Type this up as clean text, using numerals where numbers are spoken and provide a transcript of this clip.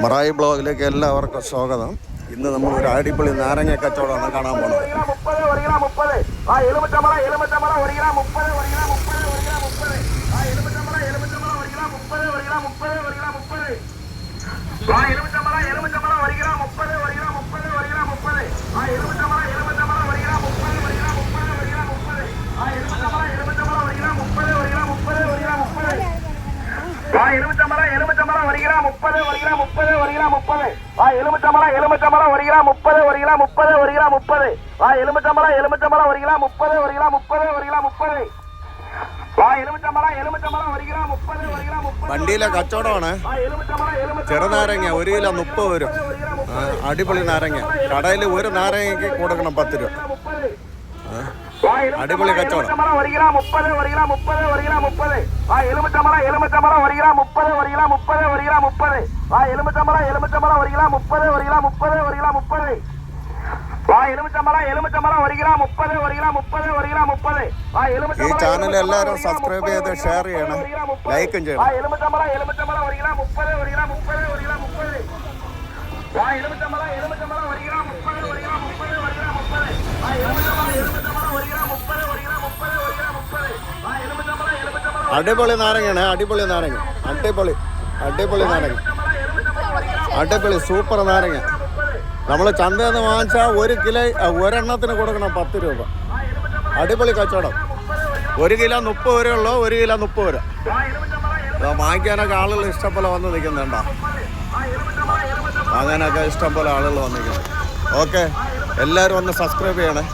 മറായി ബ്ലോഗിലേക്ക് എല്ലാവർക്കും സ്വാഗതം. ഇന്ന് നമ്മൾ ഒരു അടിപൊളി നാരങ്ങ കച്ചവടമാണ് കാണാൻ പോകുന്നത്. വണ്ടിയിലെ കച്ചവടമാണ്. ചെറുനാരങ്ങ 1 കിലോ 30 വരും. അടിപൊളി നാരങ്ങ. കടയിൽ ഒരു നാരങ്ങയ്ക്ക് കൊടുക്കണം 10 രൂപ. അടിപൊളി കച്ചവടം. ഈ ചാനൽ എല്ലാവരും സബ്സ്ക്രൈബ് ചെയ്ത് ഷെയർ ചെയ്യണം, ലൈക്കും ചെയ്യണം. അടിപൊളി നാരങ്ങയാണ്. അടിപൊളി നാരങ്ങ. അടിപൊളി നാരങ്ങ. അടിപൊളി സൂപ്പർ നാരങ്ങ. നമ്മൾ ചന്തയിൽ നിന്ന് വാങ്ങിച്ചാൽ 1 കിലോ ഒരെണ്ണത്തിന് കൊടുക്കണം 10 രൂപ. അടിപൊളി കച്ചവടം. 1 കിലോ 30 വരെ ഉള്ളൂ. 1 കിലോ 30 വരെ. വാങ്ങിക്കാനൊക്കെ ആളുകൾ ഇഷ്ടംപോലെ വന്ന് നിൽക്കുന്നുണ്ടോ? അങ്ങനെയൊക്കെ ഇഷ്ടംപോലെ ആളുകൾ വന്നിരിക്കുന്നു. ഓക്കെ, എല്ലാവരും ഒന്ന് സബ്സ്ക്രൈബ് ചെയ്യണേ.